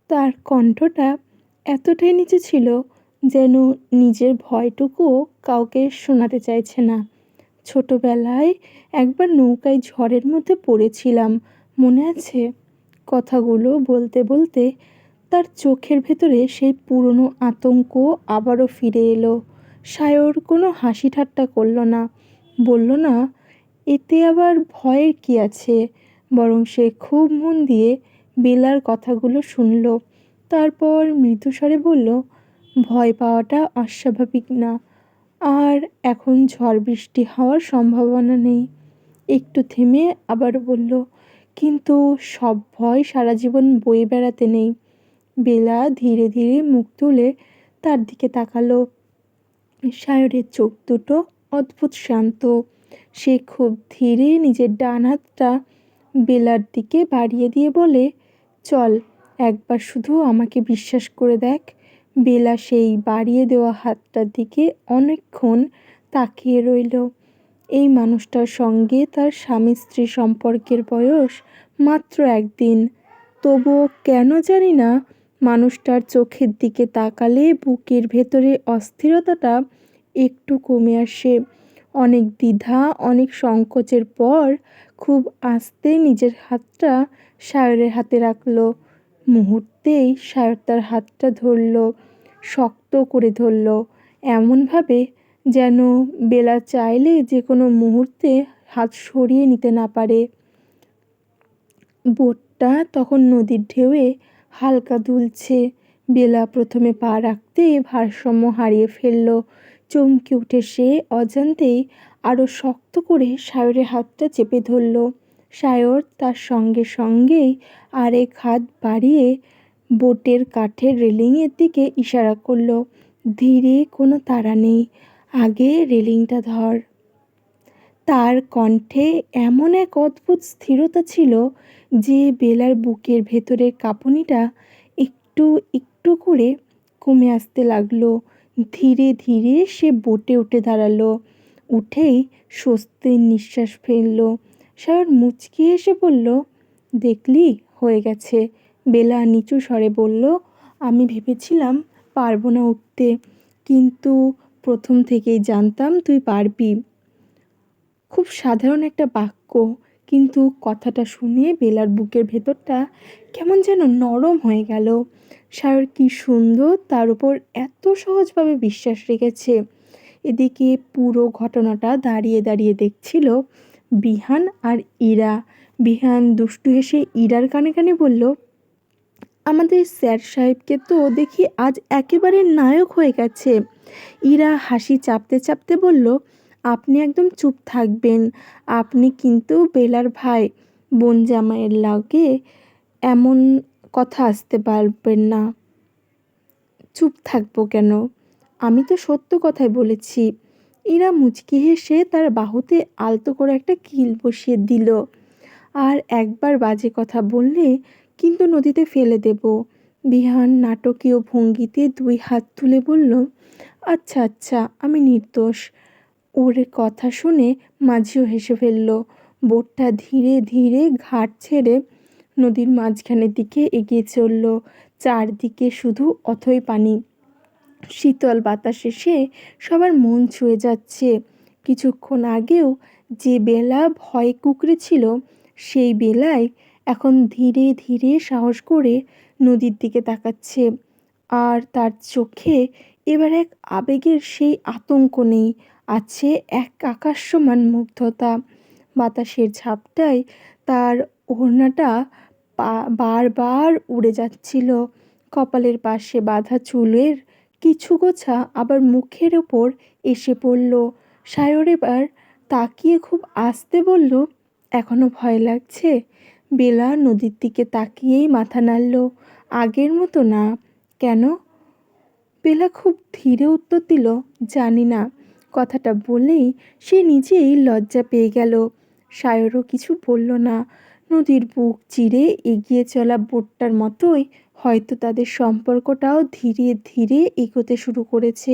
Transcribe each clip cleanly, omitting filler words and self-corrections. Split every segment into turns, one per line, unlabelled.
তার কণ্ঠটা এতটাই নিচু ছিল যেন নিজের ভয়টুকুও কাউকে শোনাতে চাইছে না। ছোটবেলায় একবার নৌকায় ঝড়ের মধ্যে পড়েছিলাম, মনে আছে? কথাগুলো বলতে বলতে তার চোখের ভেতরে সেই পুরনো আতঙ্ক আবারও ফিরে এলো। সায়র কোনো হাসি ঠাট্টা করল না, বলল না, এতে আবার ভয়ের কী আছে। বরং সে খুব মন দিয়ে বেলার কথাগুলো শুনল। তারপর মৃদুস্বরে বলল, ভয় পাওয়াটা অস্বাভাবিক না, আর এখন ঝড় বৃষ্টি হওয়ার সম্ভাবনা নেই। একটু থেমে আবার বলল, কিন্তু সব ভয় সারা জীবন বয়ে বেড়াতে নেই। বেলা ধীরে ধীরে মুখ তুলে তার দিকে তাকালো। সায়রের চোখ দুটো অদ্ভুত শান্ত। সে খুব ধীরে নিজের ডান হাতটা বেলার দিকে বাড়িয়ে দিয়ে বলে, চল, একবার শুধু আমাকে বিশ্বাস করে দেখ। বেলা সেই বাড়িয়ে দেওয়া হাতটার দিকে অনেকক্ষণ তাকিয়ে রইল। এই মানুষটার সঙ্গে তার স্বামী স্ত্রী সম্পর্কের বয়স মাত্র 1 দিন। তবুও কেন জানি না, মানুষটার চোখের দিকে তাকালে বুকের ভেতরে অস্থিরতাটা একটু কমে আসে। অনেক দ্বিধা, অনেক সংকোচের পর খুব আস্তে নিজের হাতটা সায়রের হাতে রাখলো। মুহূর্তেই সায়র তার হাতটা ধরল, শক্ত করে ধরল, এমনভাবে যেন বেলা চাইলে যে কোনো মুহূর্তে হাত সরিয়ে নিতে না পারে। বোটটা তখন নদীর ঢেউয়ে হালকা দুলছে। বেলা প্রথমে পা রাখতে ভারসাম্য হারিয়ে ফেলল। চমকে উঠে সে অজান্তেই আরও শক্ত করে সায়রের হাতটা চেপে ধরল। সায়র তার সঙ্গে সঙ্গেই আরেক হাত বাড়িয়ে বোটের কাঠের রেলিংয়ের দিকে ইশারা করল, ধীরে, কোনো তাড়া নেই, আগে রেলিংটা ধর। তার কণ্ঠে এমন এক অদ্ভুত স্থিরতা ছিল যে বেলার বুকের ভেতরের কাঁপুনিটা একটু একটু করে কমে আসতে লাগলো। ধীরে ধীরে সে বোটে উঠে দাঁড়ালো। উঠেই স্বস্তির নিঃশ্বাস ফেলল। সায়র মুচকি হেসে বলল, দেখলি, হয়ে গেছে। বেলা নিচু স্বরে বলল, আমি ভেবেছিলাম পারবো না উঠতে, কিন্তু প্রথম থেকেই জানতাম তুই পারবি। খুব সাধারণ একটা বাক্য, কিন্তু কথাটা শুনে বেলার বুকের ভেতরটা কেমন যেন নরম হয়ে গেল। সায়র কি সুন্দর তার উপর এত সহজভাবে বিশ্বাস রেখেছে। এদিকে পুরো ঘটনাটা দাঁড়িয়ে দাঁড়িয়ে দেখছিল বিহান আর ইরা। বিহান দুষ্টু হেসে ইরার কানে কানে বলল, আমাদের স্যার সাহেবকে তো দেখি আজ একেবারে নায়ক হয়ে গেছে। ইরা হাসি চাপতে চাপতে বলল, আপনি একদম চুপ থাকবেন। আপনি কিন্তু বেলার ভাই, বোন জামাইয়ের লাগে এমন কথা আসতে পারবেন না। চুপ থাকবো কেন? আমি তো সত্য কথাই বলেছি। ইরা মুচকি হেসে তার বাহুতে আলতো করে একটা কিল বসিয়ে দিল। আর একবার বাজে কথা বললে কিন্তু নদীতে ফেলে দেব। বিহান নাটকীয় ভঙ্গিতে 2 হাত তুলে বলল, আচ্ছা আচ্ছা, আমি নির্দোষ। ওর কথা শুনে মাঝিও হেসে ফেলল। বোটটা ধীরে ধীরে ঘাট ছেড়ে নদীর মাঝখানের দিকে এগিয়ে চলল। চারদিকে শুধু অথই পানি। শীতল বাতাস এসে সবার মন ছুঁয়ে যাচ্ছে। কিছুক্ষণ আগেও যে বেলা ভয়ে কুঁকড়ে ছিল, সেই বেলায় এখন ধীরে ধীরে সাহস করে নদীর দিকে তাকাচ্ছে। আর তার চোখে এবার এক আবেগের সেই আতঙ্ক নেই, আছে এক আকাশসমান মুগ্ধতা। বাতাসের ঝাপটায় তার ওড়নাটা বারবার উড়ে যাচ্ছিল। কপালের পাশে বাঁধা চুলের কিছু গোছা আবার মুখের ওপর এসে পড়ল। সায়র এবার তাকিয়ে খুব আস্তে বলল, এখনো ভয় লাগছে? বেলা নদীর দিকে তাকিয়েই মাথা নাড়ল, আগের মতো না। কেন? বেলা খুব ধীরে উত্তর দিল, জানি না। কথাটা বলেই সে নিজেই লজ্জা পেয়ে গেল। সায়রও কিছু বলল না। নদীর বুক চিরে এগিয়ে চলা বোটটার মতোই হয়তো তাদের সম্পর্কটাও ধীরে ধীরে এগোতে শুরু করেছে।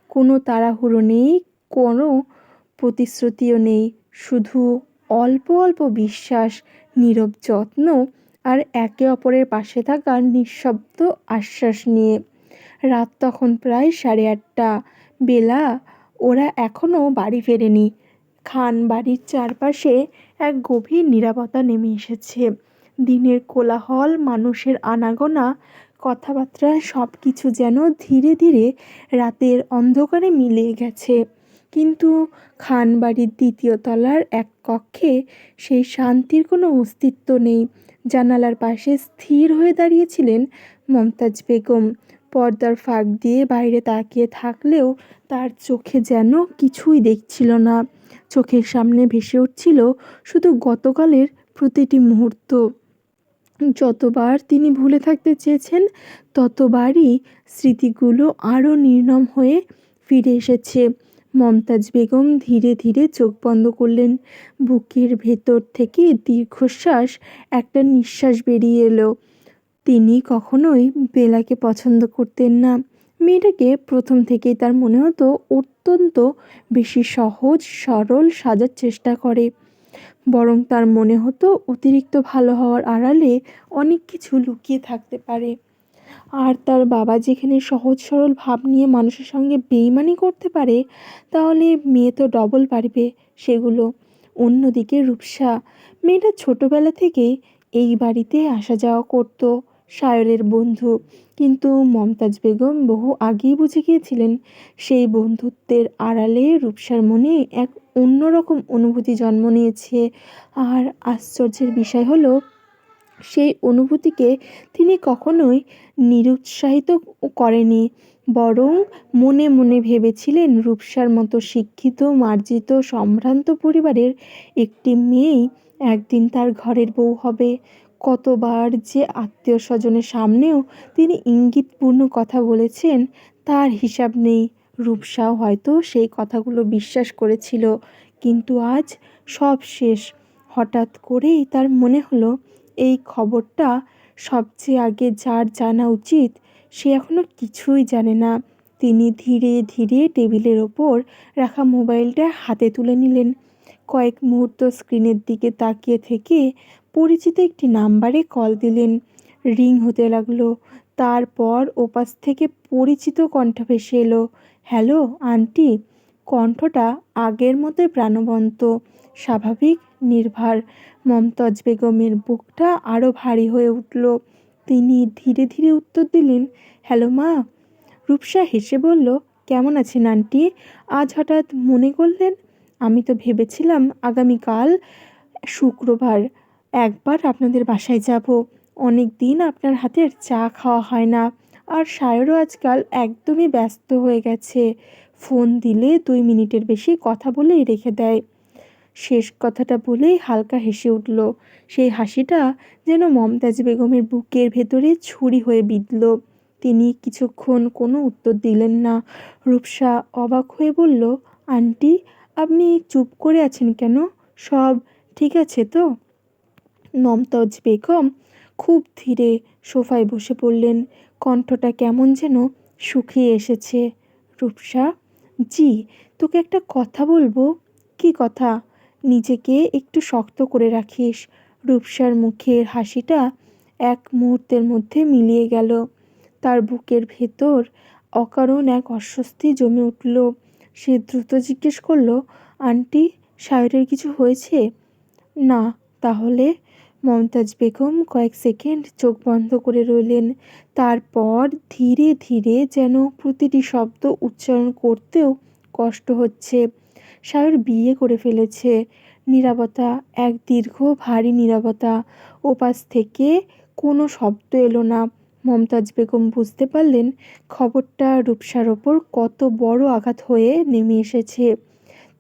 কোনো তাড়াহুড়ো নেই, কোনো প্রতিশ্রুতিও নেই, শুধু অল্প অল্প বিশ্বাস, নীরব যত্ন আর একে অপরের পাশে থাকার নিঃশব্দ আশ্বাস নিয়ে। রাত তখন প্রায় 8:30। বেলা ওরা এখনও বাড়ি ফেরেনি। খান বাড়ির চারপাশে এক গভীর নীরবতা নেমে এসেছে। দিনের কোলাহল, মানুষের আনাগোনা, কথাবার্তা সব কিছু যেন ধীরে ধীরে রাতের অন্ধকারে মিলিয়ে গেছে। কিন্তু খান বাড়ির 2য় তলার এক কক্ষে সেই শান্তির কোনো অস্তিত্ব নেই। জানালার পাশে স্থির হয়ে দাঁড়িয়েছিলেন মমতাজ বেগম। পর্দার ফাঁক দিয়ে বাইরে তাকিয়ে থাকলেও তার চোখে যেন কিছুই দেখছিল না। চোখের সামনে ভেসে উঠছিল শুধু গতকালের প্রতিটি মুহূর্ত। যতবার তিনি ভুলে থাকতে চেয়েছেন, ততবারই স্মৃতিগুলো আরও নির্মম হয়ে ফিরে এসেছে। মমতাজ বেগম ধীরে ধীরে চোখ বন্ধ করলেন। বুকের ভেতর থেকে দীর্ঘশ্বাস, একটা নিঃশ্বাস বেরিয়ে এলো। তিনি কখনোই বেলাকে পছন্দ করতেন না। মেয়েটাকে প্রথম থেকেই তার মনে হতো অত্যন্ত বেশি সহজ সরল সাজার চেষ্টা করে। বরং তার মনে হতো অতিরিক্ত ভালো হওয়ার আড়ালে অনেক কিছু লুকিয়ে থাকতে পারে। আর তার বাবা যেখানে সহজ সরল ভাব নিয়ে মানুষের সঙ্গে বেইমানি করতে পারে, তাহলে মেয়ে তো ডবল পারবে সেগুলো। অন্যদিকে রূপসা, মেয়েটা ছোটোবেলা থেকেই এই বাড়িতে আসা যাওয়া করত, সায়রের বন্ধু। কিন্তু মমতাজ বেগম বহু আগেই বুঝে গিয়েছিলেন সেই বন্ধুত্বের আড়ালে রূপসার মনে এক অন্যরকম অনুভূতি জন্ম নিয়েছে। আর আশ্চর্যের বিষয় হলো, সেই অনুভূতিকে তিনি কখনোই নিরুৎসাহিত করেনি, বরং মনে মনে ভেবেছিলেন রূপসার মতো শিক্ষিত, মার্জিত, সম্ভ্রান্ত পরিবারের একটি মেয়েই একদিন তার ঘরের বউ হবে। কতবার যে আত্মীয় স্বজনের সামনেও তিনি ইঙ্গিতপূর্ণ কথা বলেছেন, তার হিসাব নেই। রূপসাও হয়তো সেই কথাগুলো বিশ্বাস করেছিল। কিন্তু আজ সব শেষ। হঠাৎ করেই তার মনে হলো এই খবরটা সবচেয়ে আগে যার জানা উচিত, সে এখনও কিছুই জানে না। তিনি ধীরে ধীরে টেবিলের ওপর রাখা মোবাইলটা হাতে তুলে নিলেন। কয়েক মুহূর্ত স্ক্রিনের দিকে তাকিয়ে থেকে পরিচিত একটি নাম্বারে কল দিলেন। রিং হতে লাগলো। তারপর ওপাশ থেকে পরিচিত কণ্ঠ ভেসে এলো, হ্যালো আন্টি। কণ্ঠটা আগের মতোই প্রাণবন্ত, স্বাভাবিক, নির্ভার। মমতাজ বেগমের বুকটা আরও ভারী হয়ে উঠল। তিনি ধীরে ধীরে উত্তর দিলেন, হ্যালো মা। রূপসা হেসে বলল, কেমন আছেন আন্টি? আজ হঠাৎ মনে করলেন? আমি তো ভেবেছিলাম আগামীকাল শুক্রবার একবার আপনাদের বাসায় যাব। অনেক দিন আপনার হাতের চা খাওয়া হয় না। আর সায়রও আজকাল একদমই ব্যস্ত হয়ে গেছে। ফোন দিলে 2 মিনিটের বেশি কথা বলেই রেখে দেয়। শেষ কথাটা বলেই হালকা হেসে উঠল। সেই হাসিটা যেন মমতাজ বেগমের বুকের ভেতরে ছুরি হয়ে বিঁধল। তিনি কিছুক্ষণ কোনো উত্তর দিলেন না। রূপসা অবাক হয়ে বলল, আন্টি, আপনি চুপ করে আছেন কেন? সব ঠিক আছে তো? মমতাজ বেগম খুব ধীরে সোফায় বসে পড়লেন। কণ্ঠটা কেমন যেন শুকিয়ে এসেছে। রূপসা, জি, তোকে একটা কথা বলবো। কি কথা? নিজেকে একটু শক্ত করে রাখিস। রূপসার মুখের হাসিটা এক মুহূর্তের মধ্যে মিলিয়ে গেল। তার বুকের ভেতর অকারণ এক অস্বস্তি জমে উঠল। সে দ্রুত জিজ্ঞেস করল, আন্টি, সায়রের কিছু হয়েছে? না। তাহলে? মমতাজ বেগম কয়েক সেকেন্ড চোখ বন্ধ করে রইলেন। তারপর ধীরে ধীরে, যেন প্রতিটি শব্দ উচ্চারণ করতেও কষ্ট হচ্ছে, সায়র বিয়ে করে ফেলেছে। নীরবতা, এক দীর্ঘ ভারী নীরবতা। ওপাশ থেকে কোনো শব্দ এলো না। মমতাজ বেগম বুঝতে পারলেন খবরটা রূপসার ওপর কত বড় আঘাত হয়ে নেমে এসেছে।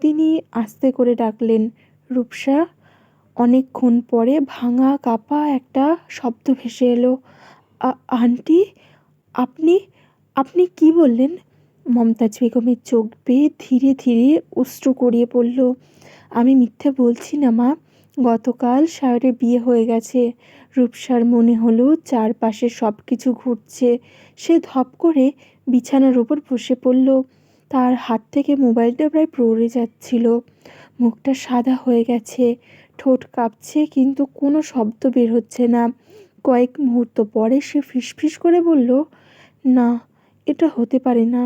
তিনি আস্তে করে ডাকলেন, রূপসা। অনেকক্ষণ পরে ভাঙা কাঁপা একটা শব্দ ভেসে এলো, আন্টি, আপনি আপনি কি বললেন? মমতাজ বেগমের চোখ বেয়ে ধীরে ধীরে অশ্রু গড়িয়ে পড়ল। আমি মিথ্যে বলছি না মা। গতকাল সায়রের বিয়ে হয়ে গেছে। রূপসার মনে হলো চারপাশে সব কিছু ঘুরছে। সে ধপ করে বিছানার ওপর বসে পড়ল। তার হাত থেকে মোবাইলটা প্রায় পড়ে যাচ্ছিল। মুখটা সাদা হয়ে গেছে। ঠোঁট কাঁপছে কিন্তু কোনো শব্দ বের হচ্ছে না। কয়েক মুহূর্ত পরে সে ফিসফিস করে বলল, না, এটা হতে পারে না।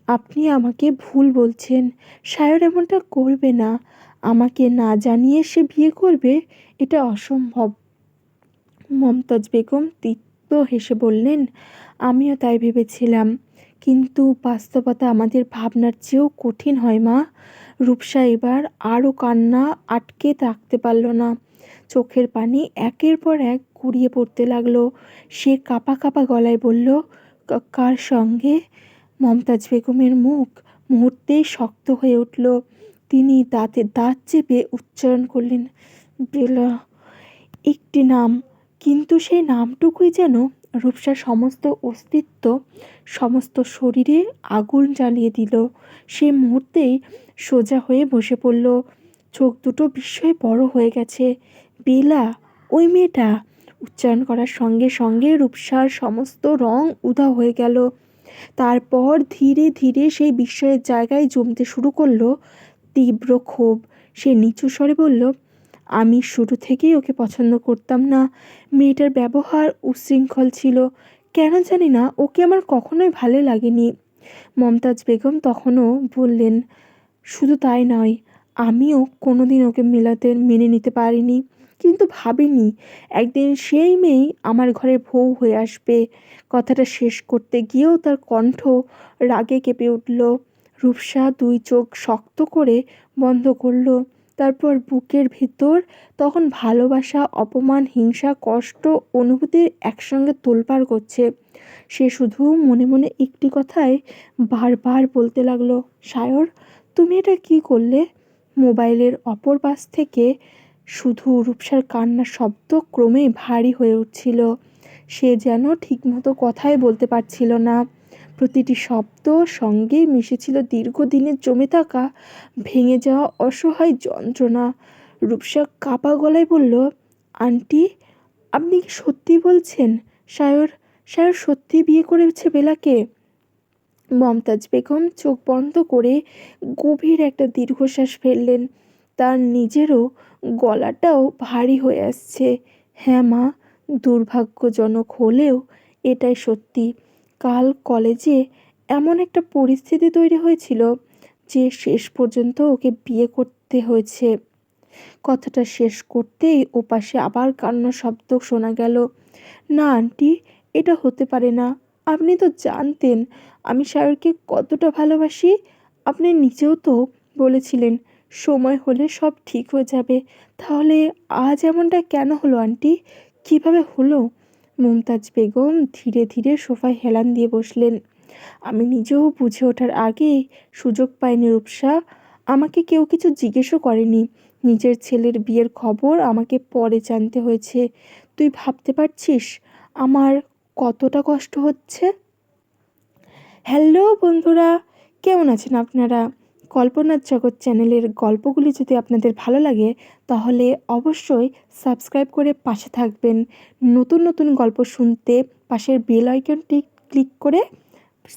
আপনি আমাকে ভুল বলছেন। সায়র এমনটা করবে না। আমাকে না জানিয়ে সে বিয়ে করবে? এটা অসম্ভব। মমতাজ বেগম তীব্র হেসে বললেন, আমিও তাই ভেবেছিলাম, কিন্তু বাস্তবতা আমাদের ভাবনার চেয়েও কঠিন হয় মা। রূপসা এবার আরও কান্না আটকে রাখতে পারল না। চোখের পানি একের পর এক গড়িয়ে পড়তে লাগলো। সে কাঁপা কাঁপা গলায় বলল, কার সঙ্গে?" মমতাজ বেগমের মুখ মুহূর্তেই শক্ত হয়ে উঠল। তিনি দাঁতে দাঁত চেপে উচ্চারণ করলেন, বেলা। একটি নাম, কিন্তু সেই নামটুকুই যেন রূপসার সমস্ত অস্তিত্ব, সমস্ত শরীরে আগুন জ্বালিয়ে দিল। সে মুহূর্তেই সোজা হয়ে বসে পড়ল। চোখ দুটো বিস্ময়ে বড় হয়ে গেছে। বেলা, ওই মেয়েটা! উচ্চারণ করার সঙ্গে সঙ্গে রূপসার সমস্ত রং উধাও হয়ে গেল। তারপর ধীরে ধীরে সেই বিস্ময়ের জায়গায় জমতে শুরু করলো তীব্র ক্ষোভ। সে নিচু স্বরে বলল, আমি শুরু থেকেই ওকে পছন্দ করতাম না। মেয়েটার ব্যবহার উচ্ছৃঙ্খল ছিল। কেন জানি না, ওকে আমার কখনোই ভালো লাগেনি। মমতাজ বেগম তখনও বললেন, শুধু তাই নয়, আমিও কোনোদিন ওকে মেনে নিতে পারিনি। কিন্তু ভাবিনি একদিন সেই মেয়েই আমার ঘরে বউ হয়ে আসবে। কথাটা শেষ করতে গিয়েও তার কণ্ঠ রাগে কেঁপে উঠল। রূপসা দুই চোখ শক্ত করে বন্ধ করল। তারপর বুকের ভিতর তখন ভালোবাসা, অপমান, হিংসা, কষ্ট, অনুভূতির একসঙ্গে তোলপাড় করছে। সে শুধু মনে মনে একটি কথাই বারবার বলতে লাগলো, সায়র, তুমি এটা কি করলে? মোবাইলের অপর পাশ থেকে শুধু রূপসার কান্নার শব্দ ক্রমেই ভারী হয়ে উঠছিল। সে যেন ঠিকমতো কথাই বলতে পারছিল না। প্রতিটি শব্দ সঙ্গে মিশেছিল দীর্ঘদিনের জমে থাকা ভেঙে যাওয়া অসহায় যন্ত্রণা। রূপসা কাঁপা গলায় বলল, আন্টি, আপনি কি সত্যি বলছেন? সায়র সায়র সত্যি বিয়ে করেছে বেলাকে? মমতাজ বেগম চোখ বন্ধ করে গভীর একটা দীর্ঘশ্বাস ফেললেন। তার নিজেরও গলাটাও ভারী হয়ে আসছে। হ্যাঁ মা, দুর্ভাগ্যজনক হলেও এটাই সত্যি। কাল কলেজে এমন একটা পরিস্থিতি তৈরি হয়েছিল যে শেষ পর্যন্ত ওকে বিয়ে করতে হয়েছে। কথাটা শেষ করতেই ওপাশে আবার কান্নার শব্দ শোনা গেল। না আন্টি, এটা হতে পারে না। আপনি তো জানতেন আমি সায়রকে কতটা ভালোবাসি। আপনি নিজেও তো বলেছিলেন সময় হলে সব ঠিক হয়ে যাবে। তাহলে আজ এমনটা কেন হলো আন্টি? কিভাবে হলো? মুমতাজ বেগম ধীরে ধীরে সোফায় হেলান দিয়ে বসলেন। আমি নিজেও বুঝে ওঠার আগেই সুযোগ পাইনি রূপসা। আমাকে কেউ কিছু জিজ্ঞেসও করেনি। নিজের ছেলের বিয়ের খবর আমাকে পরে জানতে হয়েছে। তুই ভাবতে পারছিস আমার কতটা কষ্ট হচ্ছে? হ্যালো বন্ধুরা, কেমন আছেন আপনারা? কল্পনার জগৎ চ্যানেলের গল্পগুলি যদি আপনাদের ভালো লাগে তাহলে অবশ্যই সাবস্ক্রাইব করে পাশে থাকবেন। নতুন নতুন গল্প শুনতে পাশের বেল আইকনটি ক্লিক করে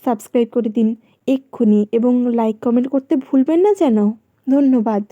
সাবস্ক্রাইব করে দিন এক্ষুনি, এবং লাইক কমেন্ট করতে ভুলবেন না যেন। ধন্যবাদ।